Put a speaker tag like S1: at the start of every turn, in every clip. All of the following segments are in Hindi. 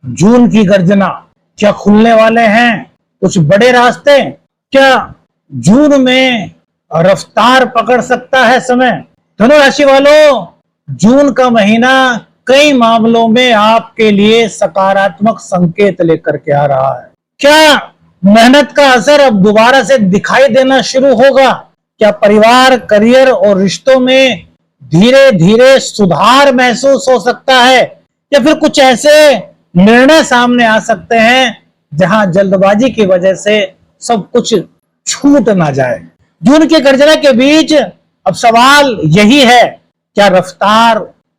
S1: जून की गर्जना, क्या खुलने वाले हैं कुछ बड़े रास्ते? क्या जून में रफ्तार पकड़ सकता है समय? धनु राशि वालों, जून का महीना कई मामलों में आपके लिए सकारात्मक संकेत लेकर के आ रहा है। क्या मेहनत का असर अब दोबारा से दिखाई देना शुरू होगा? क्या परिवार, करियर और रिश्तों में धीरे धीरे सुधार महसूस हो सकता है? या फिर कुछ ऐसे निर्णय सामने आ सकते हैं जहां जल्दबाजी की वजह से सब कुछ छूट ना जाए? जून की गर्जना के बीच अब सवाल यही है, क्या रफ्तार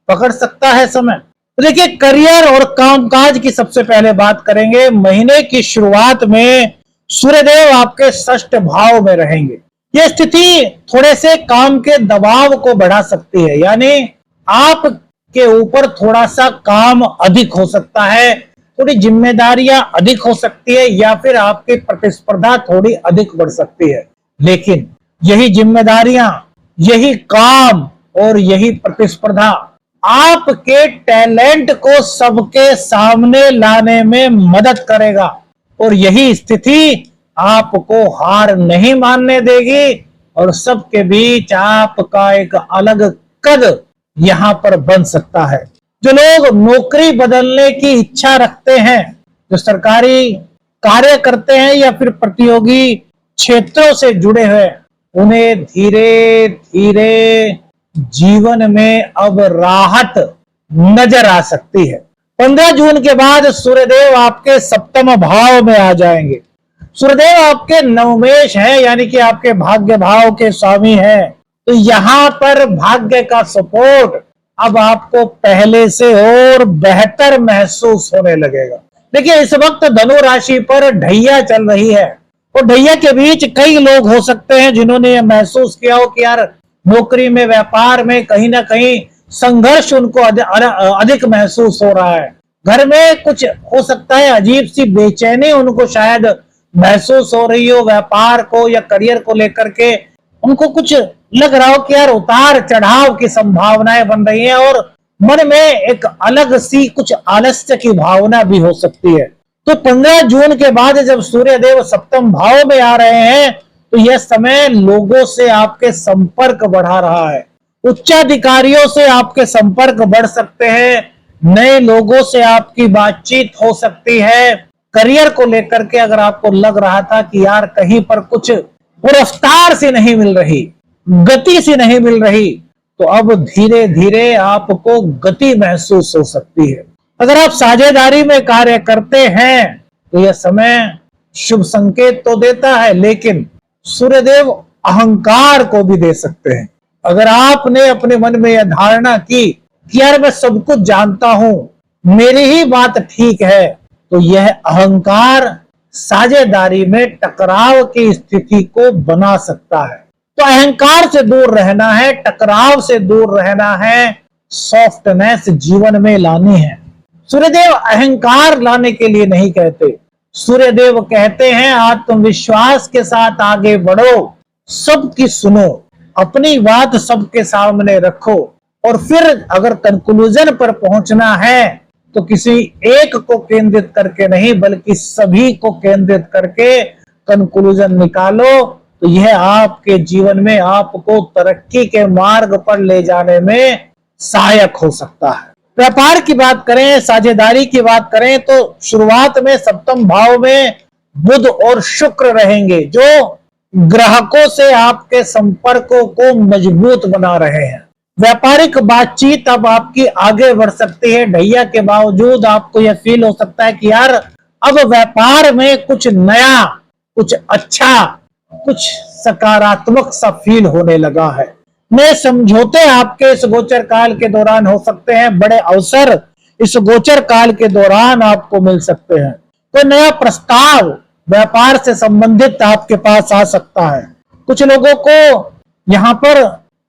S1: पकड़ सकता है समय? तो देखिए, करियर और कामकाज की सबसे पहले बात करेंगे। महीने की शुरुआत में सूर्यदेव आपके षष्ठ भाव में रहेंगे। यह स्थिति थोड़े से काम के दबाव को बढ़ा सकती है, यानी आपके ऊपर थोड़ा सा काम अधिक हो सकता है, थोड़ी जिम्मेदारियां अधिक हो सकती है, या फिर आपकी प्रतिस्पर्धा थोड़ी अधिक बढ़ सकती है। लेकिन यही जिम्मेदारियां, यही काम और यही प्रतिस्पर्धा आपके टैलेंट को सबके सामने लाने में मदद करेगा, और यही स्थिति आपको हार नहीं मानने देगी और सबके बीच आपका एक अलग कद यहां पर बन सकता है। जो लोग नौकरी बदलने की इच्छा रखते हैं, जो सरकारी कार्य करते हैं या फिर प्रतियोगी क्षेत्रों से जुड़े हुए, उन्हें धीरे धीरे जीवन में अब राहत नजर आ सकती है। 15 जून के बाद सूर्यदेव आपके सप्तम भाव में आ जाएंगे। सूर्यदेव आपके नवमेश है, यानी कि आपके भाग्य भाव के स्वामी है। तो यहां पर भाग्य का सपोर्ट अब आपको पहले से और बेहतर महसूस होने लगेगा। देखिए, इस वक्त धनु राशि पर ढैया चल रही है, और ढैया के बीच कई लोग हो सकते हैं जिन्होंने यह महसूस किया हो कि यार नौकरी में, व्यापार में कहीं ना कहीं संघर्ष उनको अधिक महसूस हो रहा है। घर में कुछ हो सकता है अजीब सी बेचैनी उनको शायद महसूस हो रही हो, व्यापार को या करियर को लेकर के उनको कुछ लग रहा हो कि यार उतार चढ़ाव की संभावनाएं बन रही हैं, और मन में एक अलग सी कुछ आलस्य की भावना भी हो सकती है। तो 15 जून के बाद जब सूर्यदेव सप्तम भाव में आ रहे हैं, तो यह समय लोगों से आपके संपर्क बढ़ा रहा है। उच्चाधिकारियों से आपके संपर्क बढ़ सकते हैं, नए लोगों से आपकी बातचीत हो सकती है। करियर को लेकर के अगर आपको लग रहा था कि यार कहीं पर कुछ रफ्तार से नहीं मिल रही, गति से नहीं मिल रही, तो अब धीरे धीरे आपको गति महसूस हो सकती है। अगर आप साझेदारी में कार्य करते हैं तो यह समय शुभ संकेत तो देता है, लेकिन सूर्यदेव अहंकार को भी दे सकते हैं। अगर आपने अपने मन में यह धारणा की कि यार मैं सब कुछ जानता हूं, मेरी ही बात ठीक है, तो यह अहंकार साझेदारी में टकराव की स्थिति को बना सकता है। तो अहंकार से दूर रहना है, टकराव से दूर रहना है, सॉफ्टनेस जीवन में लानी है। सूर्यदेव अहंकार लाने के लिए नहीं कहते, सूर्यदेव कहते हैं आत्मविश्वास के साथ आगे बढ़ो, सबकी सुनो, अपनी बात सबके सामने रखो, और फिर अगर कंक्लूजन पर पहुंचना है तो किसी एक को केंद्रित करके नहीं, बल्कि सभी को केंद्रित करके कंक्लूजन निकालो। तो यह आपके जीवन में आपको तरक्की के मार्ग पर ले जाने में सहायक हो सकता है। व्यापार की बात करें, साझेदारी की बात करें, तो शुरुआत में सप्तम भाव में बुध और शुक्र रहेंगे, जो ग्राहकों से आपके संपर्कों को मजबूत बना रहे हैं। व्यापारिक बातचीत अब आपकी आगे बढ़ सकती है। ढैया के बावजूद आपको यह फील हो सकता है कि यार अब व्यापार में कुछ नया, कुछ अच्छा, कुछ सकारात्मक सा फील होने लगा है। नए समझौते आपके इस गोचर काल के दौरान हो सकते हैं, बड़े अवसर इस गोचर काल के दौरान आपको मिल सकते हैं। तो नया प्रस्ताव व्यापार से संबंधित आपके पास आ सकता है। कुछ लोगों को यहाँ पर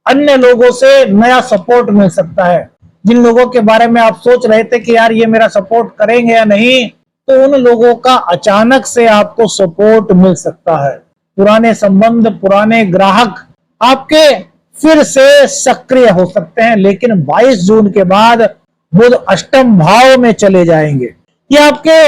S1: अन्य लोगों से नया सपोर्ट मिल सकता है। जिन लोगों के बारे में आप सोच रहे थे कि यार ये मेरा सपोर्ट करेंगे या नहीं, तो उन लोगों का अचानक से आपको सपोर्ट मिल सकता है। पुराने संबंध, पुराने ग्राहक आपके फिर से सक्रिय हो सकते हैं। लेकिन 22 जून के बाद बुध अष्टम भाव में चले जाएंगे। ये आपके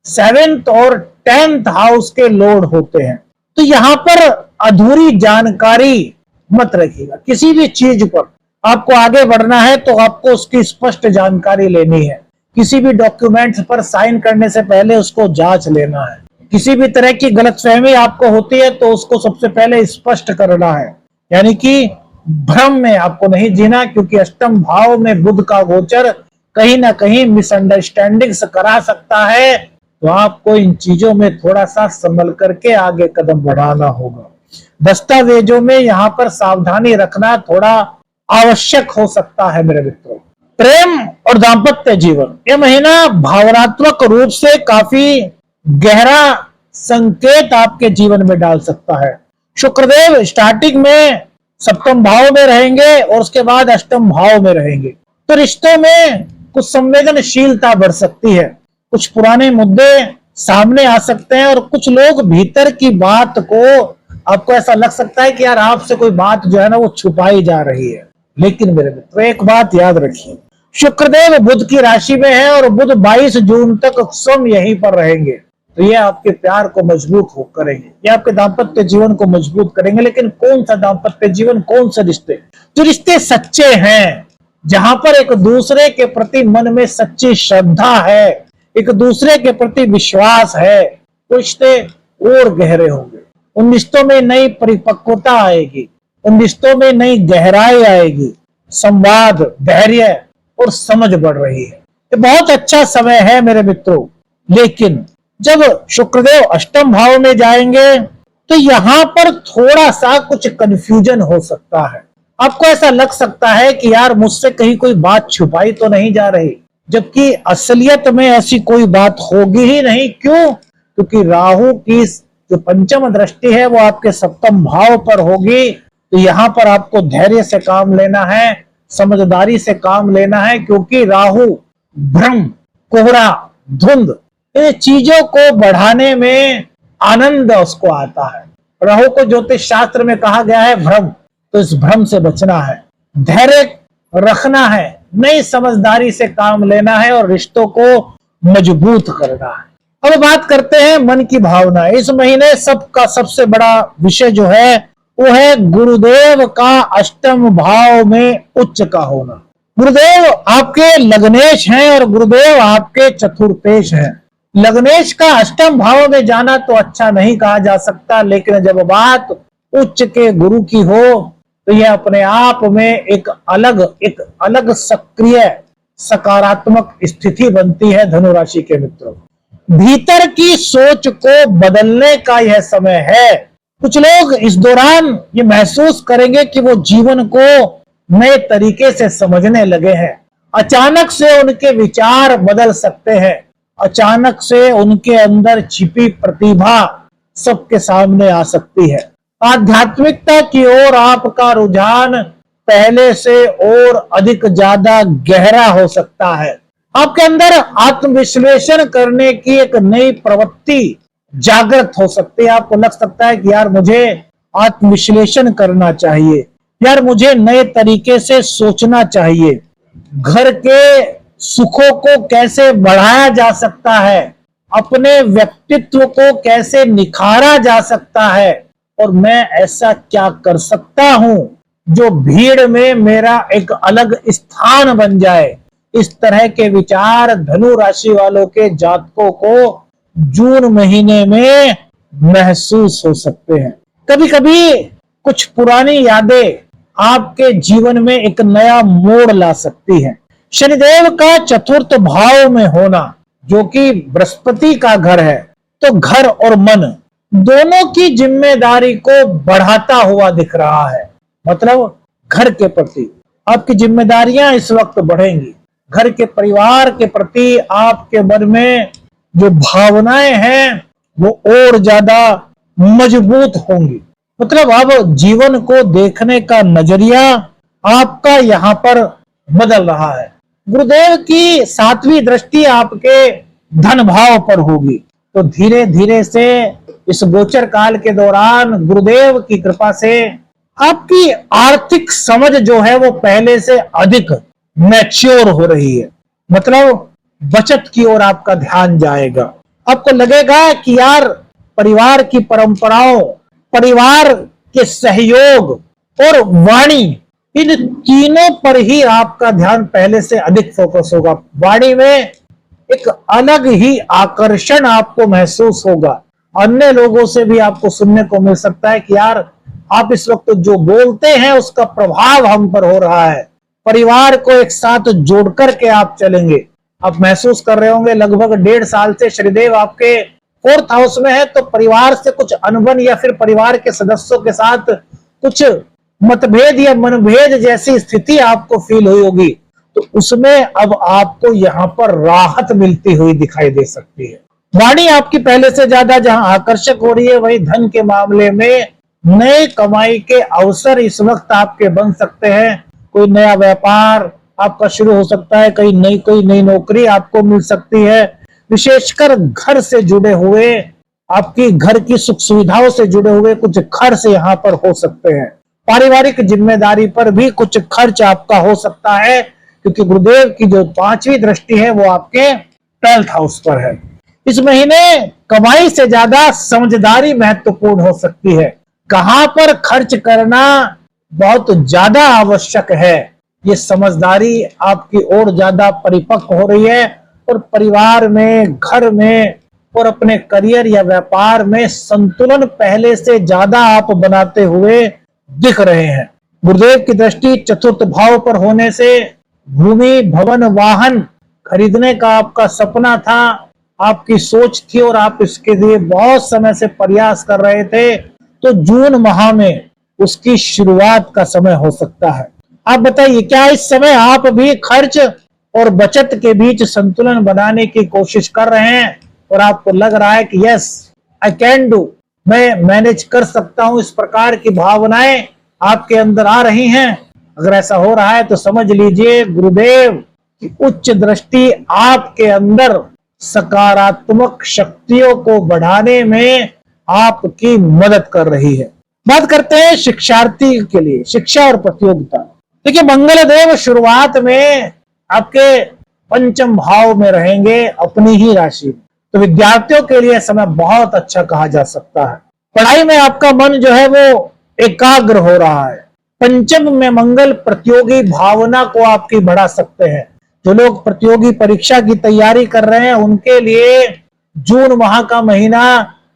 S1: 7th और 10th हाउस के लॉर्ड होते हैं। तो यहां पर अधूरी जानकारी मत रखिएगा। किसी भी चीज पर आपको आगे बढ़ना है तो आपको उसकी स्पष्ट जानकारी लेनी है। किसी भी डॉक्यूमेंट्स पर साइन करने से पहले उसको जांच लेना है। किसी भी तरह की गलतफहमी आपको होती है तो उसको सबसे पहले स्पष्ट करना है, यानी कि भ्रम में आपको नहीं जीना, क्योंकि अष्टम भाव में बुध का गोचर कहीं ना कहीं मिसअंडरस्टैंडिंग्स करा सकता है। तो आपको इन चीजों में थोड़ा सा संभल करके आगे कदम बढ़ाना होगा। दस्तावेजों में यहाँ पर सावधानी रखना थोड़ा आवश्यक हो सकता है मेरे मित्रों। प्रेम और दाम्पत्य जीवन, यह महीना भावनात्मक रूप से काफी गहरा संकेत आपके जीवन में डाल सकता है। शुक्रदेव स्टार्टिंग में सप्तम भाव में रहेंगे और उसके बाद अष्टम भाव में रहेंगे, तो रिश्तों में कुछ संवेदनशीलता बढ़ सकती है। कुछ पुराने मुद्दे सामने आ सकते हैं और कुछ लोग भीतर की बात को, आपको ऐसा लग सकता है कि यार आपसे कोई बात जो है ना वो छुपाई जा रही है। लेकिन मेरे मित्र एक बात याद रखिए, शुक्रदेव बुध की राशि में है और बुध 22 जून तक स्वयं यहीं पर रहेंगे। तो ये आपके प्यार को मजबूत करेंगे, ये आपके दाम्पत्य जीवन को मजबूत करेंगे। लेकिन कौन सा दाम्पत्य जीवन, कौन से रिश्ते? जो रिश्ते सच्चे हैं, जहां पर एक दूसरे के प्रति मन में सच्ची श्रद्धा है, एक दूसरे के प्रति विश्वास है, वो रिश्ते और गहरे होंगे। उन रिश्तों में नई परिपक्वता आएगी, उन रिश्तों में नई गहराई आएगी, संवाद, धैर्य और समझ बढ़ रही है। ये बहुत अच्छा समय है मेरे मित्रों। लेकिन जब शुक्रदेव अष्टम भाव में जाएंगे तो यहां पर थोड़ा सा कुछ कंफ्यूजन हो सकता है। आपको ऐसा लग सकता है कि यार मुझसे कहीं कोई बात छुपाई तो नहीं जा रही, जबकि असलियत में ऐसी कोई बात होगी ही नहीं। क्यों? क्योंकि राहु की जो पंचम दृष्टि है वो आपके सप्तम भाव पर होगी। तो यहां पर आपको धैर्य से काम लेना है, समझदारी से काम लेना है, क्योंकि राहु भ्रम, कोहरा, धुंध, इन चीजों को बढ़ाने में आनंद उसको आता है। राहु को ज्योतिष शास्त्र में कहा गया है भ्रम, तो इस भ्रम से बचना है, धैर्य रखना है, नई समझदारी से काम लेना है और रिश्तों को मजबूत करना है। अब बात करते हैं मन की भावना। इस महीने सबका सबसे बड़ा विषय जो है वो है गुरुदेव का अष्टम भाव में उच्च का होना। गुरुदेव आपके लग्नेश हैं और गुरुदेव आपके चतुर्थेश हैं। लग्नेश का अष्टम भाव में जाना तो अच्छा नहीं कहा जा सकता, लेकिन जब बात उच्च के गुरु की हो तो यह अपने आप में एक अलग सक्रिय सकारात्मक स्थिति बनती है। धनु राशि के मित्रों, भीतर की सोच को बदलने का यह समय है। कुछ लोग इस दौरान ये महसूस करेंगे कि वो जीवन को नए तरीके से समझने लगे हैं। अचानक से उनके विचार बदल सकते हैं, अचानक से उनके अंदर छिपी प्रतिभा सबके सामने आ सकती है। आध्यात्मिकता की ओर आपका रुझान पहले से और अधिक ज्यादा गहरा हो सकता है। आपके अंदर आत्मविश्लेषण करने की एक नई प्रवृत्ति जागृत हो सकती है। आपको लग सकता है कि यार मुझे आत्मविश्लेषण करना चाहिए, यार मुझे नए तरीके से सोचना चाहिए, घर के सुखों को कैसे बढ़ाया जा सकता है, अपने व्यक्तित्व को कैसे निखारा जा सकता है, और मैं ऐसा क्या कर सकता हूं जो भीड़ में मेरा एक अलग स्थान बन जाए। इस तरह के विचार धनु राशि वालों के जातकों को जून महीने में महसूस हो सकते हैं। कभी कभी कुछ पुरानी यादें आपके जीवन में एक नया मोड़ ला सकती हैं। शनिदेव का चतुर्थ भाव में होना, जो कि बृहस्पति का घर है, तो घर और मन दोनों की जिम्मेदारी को बढ़ाता हुआ दिख रहा है। मतलब घर के प्रति आपकी जिम्मेदारियां इस वक्त बढ़ेंगी। घर के परिवार के प्रति आपके मन में जो भावनाएं हैं वो और ज्यादा मजबूत होंगी। मतलब अब जीवन को देखने का नजरिया आपका यहाँ पर बदल रहा है। गुरुदेव की 7वीं दृष्टि आपके धन भाव पर होगी, तो धीरे धीरे से इस गोचर काल के दौरान गुरुदेव की कृपा से आपकी आर्थिक समझ जो है वो पहले से अधिक मैच्योर हो रही है। मतलब बचत की ओर आपका ध्यान जाएगा। आपको लगेगा कि यार परिवार की परंपराओं, परिवार के सहयोग और वाणी, इन तीनों पर ही आपका ध्यान पहले से अधिक फोकस होगा। वाणी में एक अलग ही आकर्षण आपको महसूस होगा। अन्य लोगों से भी आपको सुनने को मिल सकता है कि यार आप इस वक्त जो बोलते हैं उसका प्रभाव हम पर हो रहा है। परिवार को एक साथ जोड़ करके आप चलेंगे। आप महसूस कर रहे होंगे लगभग 1.5 साल से शनिदेव आपके 4th हाउस में है, तो परिवार से कुछ अनबन या फिर परिवार के सदस्यों के साथ कुछ मतभेद या मनभेद जैसी स्थिति आपको फील हुई होगी, तो उसमें अब आपको यहां पर राहत मिलती हुई दिखाई दे सकती है। वाणी आपकी पहले से ज्यादा जहां आकर्षक हो रही है, वहीं धन के मामले में नए कमाई के अवसर इस वक्त आपके बन सकते हैं। कोई नया व्यापार आपका शुरू हो सकता है, कोई नई नौकरी आपको मिल सकती है। विशेषकर घर से जुड़े हुए, आपकी घर की सुख सुविधाओं से जुड़े हुए कुछ खर्च यहाँ पर हो सकते हैं। पारिवारिक जिम्मेदारी पर भी कुछ खर्च आपका हो सकता है, क्योंकि गुरुदेव की जो 5वीं दृष्टि है वो आपके 12th हाउस पर है। इस महीने कमाई से ज्यादा समझदारी महत्वपूर्ण हो सकती है। कहां पर खर्च करना बहुत ज्यादा आवश्यक है, ये समझदारी आपकी ओर ज्यादा परिपक्व हो रही है। और परिवार में, घर में और अपने करियर या व्यापार में संतुलन पहले से ज्यादा आप बनाते हुए दिख रहे हैं। गुरुदेव की दृष्टि 4th भाव पर होने से भूमि, भवन, वाहन खरीदने का आपका सपना था, आपकी सोच थी और आप इसके लिए बहुत समय से प्रयास कर रहे थे, तो जून माह में उसकी शुरुआत का समय हो सकता है। आप बताइए, क्या इस समय आप भी खर्च और बचत के बीच संतुलन बनाने की कोशिश कर रहे हैं और आपको लग रहा है कि यस आई कैन डू, मैं मैनेज कर सकता हूं, इस प्रकार की भावनाएं आपके अंदर आ रही हैं? अगर ऐसा हो रहा है तो समझ लीजिए गुरुदेव की उच्च दृष्टि आपके अंदर सकारात्मक शक्तियों को बढ़ाने में आपकी मदद कर रही है। बात करते हैं शिक्षार्थी के लिए, शिक्षा और प्रतियोगिता। देखिए, मंगल देव शुरुआत में आपके 5th भाव में रहेंगे, अपनी ही राशि में, तो विद्यार्थियों के लिए समय बहुत अच्छा कहा जा सकता है। पढ़ाई में आपका मन जो है वो एकाग्र हो रहा है। 5th में मंगल प्रतियोगी भावना को आपकी बढ़ा सकते हैं। जो लोग प्रतियोगी परीक्षा की तैयारी कर रहे हैं उनके लिए जून माह का महीना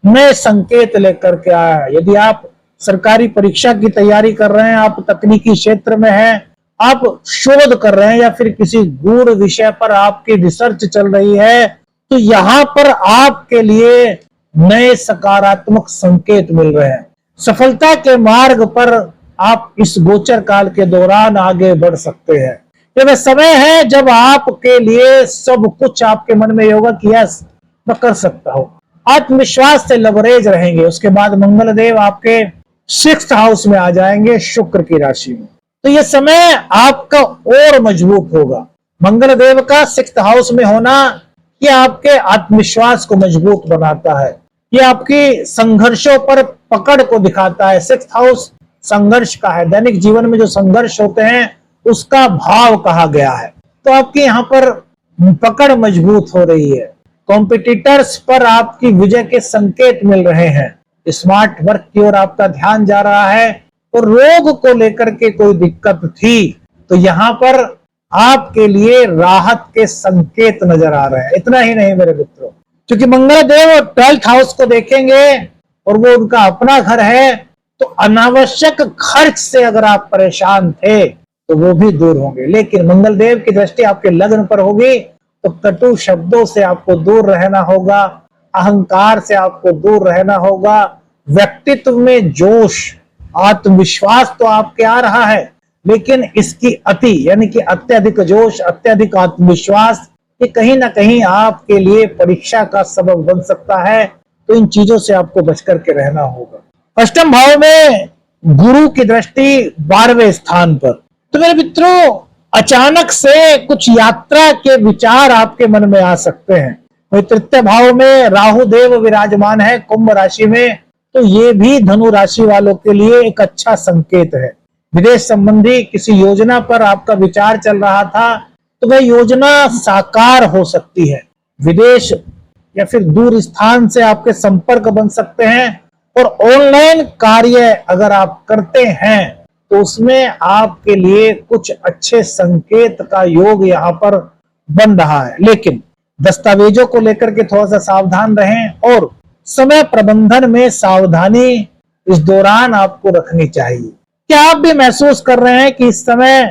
S1: नए संकेत लेकर के आया है। यदि आप सरकारी परीक्षा की तैयारी कर रहे हैं, आप तकनीकी क्षेत्र में हैं, आप शोध कर रहे हैं या फिर किसी गूढ़ विषय पर आपकी रिसर्च चल रही है, तो यहां पर आपके लिए नए सकारात्मक संकेत मिल रहे हैं। सफलता के मार्ग पर आप इस गोचर काल के दौरान आगे बढ़ सकते हैं। ये वह समय है जब आपके लिए सब कुछ आपके मन में होगा कि यस मैं कर सकता हूं। आत्मविश्वास से लबरेज रहेंगे। उसके बाद मंगल देव आपके 6th हाउस में आ जाएंगे, शुक्र की राशि में, तो यह समय आपका और मजबूत होगा। मंगल देव का 6th हाउस में होना यह आपके आत्मविश्वास को मजबूत बनाता है, यह आपकी संघर्षों पर पकड़ को दिखाता है। 6th हाउस संघर्ष का है, दैनिक जीवन में जो संघर्ष होते हैं उसका भाव कहा गया है, तो आपकी यहाँ पर पकड़ मजबूत हो रही है। कॉम्पिटिटर्स पर आपकी विजय के संकेत मिल रहे हैं। स्मार्ट वर्क की ओर आपका ध्यान जा रहा है। और रोग को लेकर के कोई दिक्कत थी तो यहाँ पर आपके लिए राहत के संकेत नजर आ रहे हैं। इतना ही नहीं मेरे मित्रों, क्योंकि मंगल देव 12th हाउस को देखेंगे और वो उनका अपना घर है, तो अनावश्यक खर्च से अगर आप परेशान थे तो वो भी दूर होंगे। लेकिन मंगल देव की दृष्टि आपके लग्न पर होगी तो कटु शब्दों से आपको दूर रहना होगा, अहंकार से आपको दूर रहना होगा। व्यक्तित्व में जोश, आत्मविश्वास तो आपके आ रहा है, लेकिन इसकी अति यानी कि अत्यधिक जोश, अत्यधिक आत्मविश्वास, ये कहीं ना कहीं आपके लिए परीक्षा का सबब बन सकता है। तो इन चीजों से आपको बचकर के रहना होगा। 8th भाव में गुरु की दृष्टि 12वें स्थान पर, तो मेरे मित्रों अचानक से कुछ यात्रा के विचार आपके मन में आ सकते हैं। 3य भाव में राहु देव विराजमान है कुंभ राशि में, तो ये भी धनु राशि वालों के लिए एक अच्छा संकेत है। विदेश संबंधी किसी योजना पर आपका विचार चल रहा था तो वह योजना साकार हो सकती है। विदेश या फिर दूर स्थान से आपके संपर्क बन सकते हैं, और ऑनलाइन कार्य अगर आप करते हैं तो उसमें आपके लिए कुछ अच्छे संकेत का योग यहाँ पर बन रहा है। लेकिन दस्तावेजों को लेकर के थोड़ा सा सावधान रहें, और समय प्रबंधन में सावधानी इस दौरान आपको रखनी चाहिए। क्या आप भी महसूस कर रहे हैं कि इस समय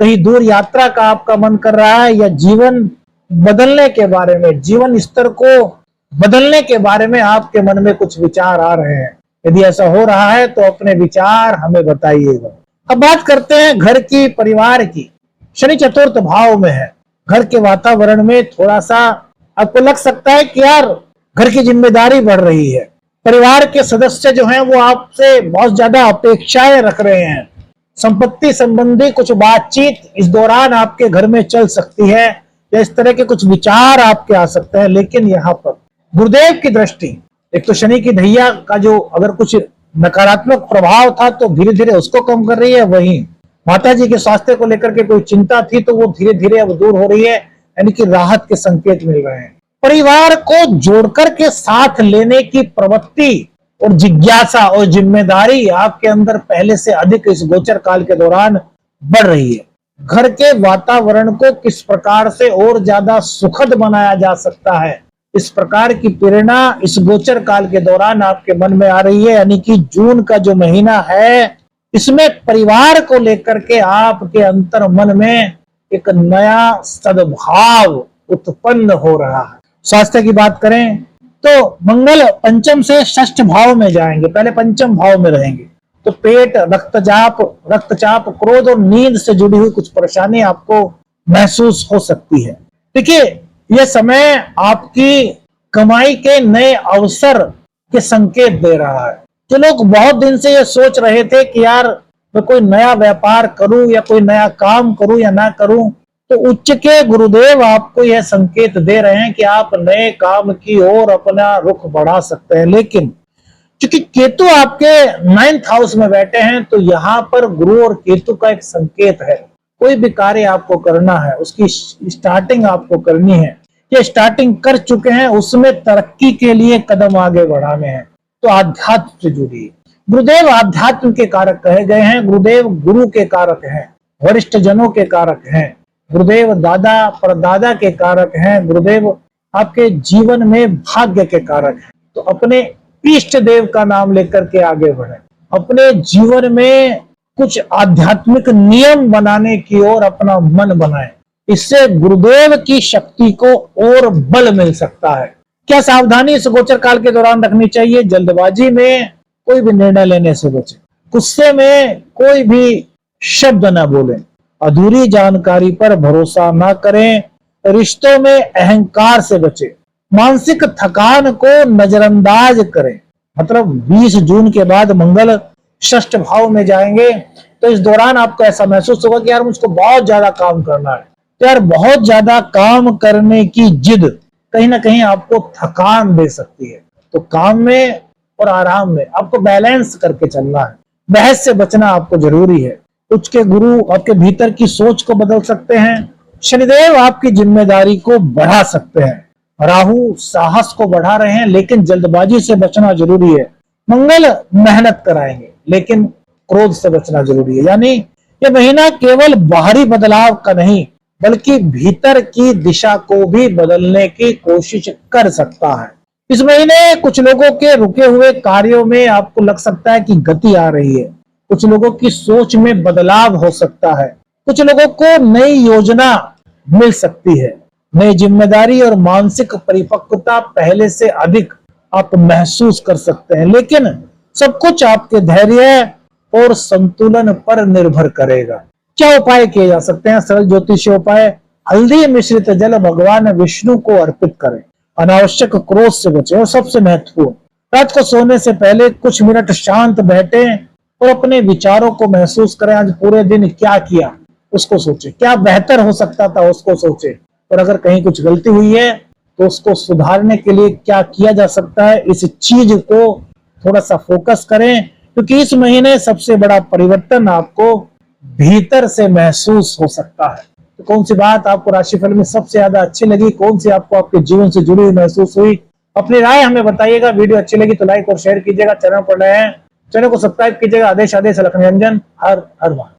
S1: कहीं दूर यात्रा का आपका मन कर रहा है, या जीवन बदलने के बारे में, जीवन स्तर को बदलने के बारे में आपके मन में कुछ विचार आ रहे हैं? यदि ऐसा हो रहा है तो अपने विचार हमें बताइएगा। अब बात करते हैं घर की, परिवार की। शनि चतुर्थ भाव में है। घर के वातावरण में थोड़ा सा आपको लग सकता है कि यार घर की जिम्मेदारी बढ़ रही है, परिवार के सदस्य जो हैं वो आपसे बहुत ज्यादा अपेक्षाएं रख रहे हैं, संपत्ति संबंधी कुछ बातचीत इस दौरान आपके घर में चल सकती है, या इस तरह के कुछ विचार आपके आ सकते हैं। लेकिन यहाँ पर गुरुदेव की दृष्टि, एक तो शनि की ढैया का जो अगर कुछ नकारात्मक प्रभाव था तो धीरे धीरे उसको कम कर रही है। वहीं माता जी के स्वास्थ्य को लेकर के कोई चिंता थी तो वो धीरे धीरे अब दूर हो रही है, यानी कि राहत के संकेत मिल रहे हैं। परिवार को जोड़कर के साथ लेने की प्रवृत्ति और जिज्ञासा और जिम्मेदारी आपके अंदर पहले से अधिक इस गोचर काल के दौरान बढ़ रही है। घर के वातावरण को किस प्रकार से और ज्यादा सुखद बनाया जा सकता है, इस प्रकार की प्रेरणा इस गोचर काल के दौरान आपके मन में आ रही है। यानी कि जून का जो महीना है, इसमें परिवार को लेकर के आपके अंतर मन में एक नया सद्भाव उत्पन्न हो रहा है। स्वास्थ्य की बात करें तो मंगल पंचम से षष्ठ भाव में जाएंगे, पहले पंचम भाव में रहेंगे, तो पेट, रक्तचाप, क्रोध और नींद से जुड़ी हुई कुछ परेशानी आपको महसूस हो सकती है। देखिए, यह समय आपकी कमाई के नए अवसर के संकेत दे रहा है। जो लोग बहुत दिन से ये सोच रहे थे कि यार मैं कोई नया व्यापार करूं या कोई नया काम करूं या ना करूं, तो उच्च के गुरुदेव आपको यह संकेत दे रहे हैं कि आप नए काम की ओर अपना रुख बढ़ा सकते हैं। लेकिन क्योंकि केतु आपके 9th हाउस में बैठे हैं, तो यहाँ पर गुरु और केतु का एक संकेत है। कोई भी कार्य आपको करना है, उसकी स्टार्टिंग आपको करनी है, ये स्टार्टिंग कर चुके हैं, उसमें तरक्की के लिए कदम आगे बढ़ाने हैं, तो आध्यात्म से जुड़िए। गुरुदेव आध्यात्म के कारक कहे गए हैं, गुरुदेव गुरु के कारक हैं, वरिष्ठ जनों के कारक हैं, गुरुदेव दादा परदादा के कारक हैं, गुरुदेव आपके जीवन में भाग्य के कारक हैं। तो अपने इष्ट देव का नाम लेकर के आगे बढ़े, अपने जीवन में कुछ आध्यात्मिक नियम बनाने की ओर अपना मन बनाए, इससे गुरुदेव की शक्ति को और बल मिल सकता है। क्या सावधानी इस गोचर काल के दौरान रखनी चाहिए? जल्दबाजी में कोई भी निर्णय लेने से बचें, गुस्से में कोई भी शब्द न बोलें, अधूरी जानकारी पर भरोसा न करें, रिश्तों में अहंकार से बचें, मानसिक थकान को नजरअंदाज करें। मतलब 20 जून के बाद मंगल षष्ठ भाव में जाएंगे, तो इस दौरान आपको ऐसा महसूस होगा कि यार मुझको बहुत ज्यादा काम करना है। तो यार बहुत ज्यादा काम करने की जिद कहीं ना कहीं आपको थकान दे सकती है। तो काम में और आराम में आपको बैलेंस करके चलना है, बहस से बचना आपको जरूरी है। उच्च के गुरु आपके भीतर की सोच को बदल सकते हैं, शनिदेव आपकी जिम्मेदारी को बढ़ा सकते हैं, राहु साहस को बढ़ा रहे हैं, लेकिन जल्दबाजी से बचना जरूरी है। मंगल मेहनत कराएंगे, लेकिन क्रोध से बचना जरूरी है। यानी यह महीना केवल बाहरी बदलाव का नहीं, बल्कि भीतर की दिशा को भी बदलने की कोशिश कर सकता है। इस महीने कुछ लोगों के रुके हुए कार्यों में आपको लग सकता है कि गति आ रही है, कुछ लोगों की सोच में बदलाव हो सकता है, कुछ लोगों को नई योजना मिल सकती है, नई जिम्मेदारी और मानसिक परिपक्वता पहले से अधिक आप महसूस कर सकते हैं। लेकिन सब कुछ आपके धैर्य और संतुलन पर निर्भर करेगा। क्या उपाय किए जा सकते हैं? सरल ज्योतिषीय उपाय, हल्दी मिश्रित जल भगवान विष्णु को अर्पित करें, अनावश्यक क्रोध से बचें, और सबसे महत्वपूर्ण, रात को सोने से पहले कुछ मिनट शांत बैठें और अपने विचारों को महसूस करें। आज पूरे दिन क्या किया उसको सोचें, क्या बेहतर हो सकता था उसको सोचें, और अगर कहीं कुछ गलती हुई है तो उसको सुधारने के लिए क्या किया जा सकता है, इस चीज को थोड़ा सा फोकस करें, क्योंकि इस महीने सबसे बड़ा परिवर्तन आपको भीतर से महसूस हो सकता है। तो कौन सी बात आपको राशिफल में सबसे ज्यादा अच्छी लगी, कौन सी आपको आपके जीवन से जुड़ी हुई महसूस हुई, अपनी राय हमें बताइएगा। वीडियो अच्छी लगी तो लाइक और शेयर कीजिएगा। चैनल पर नए हैं चैनल को सब्सक्राइब कीजिएगा। आदेश आदेश लखन निरंजन। हर हर महादेव।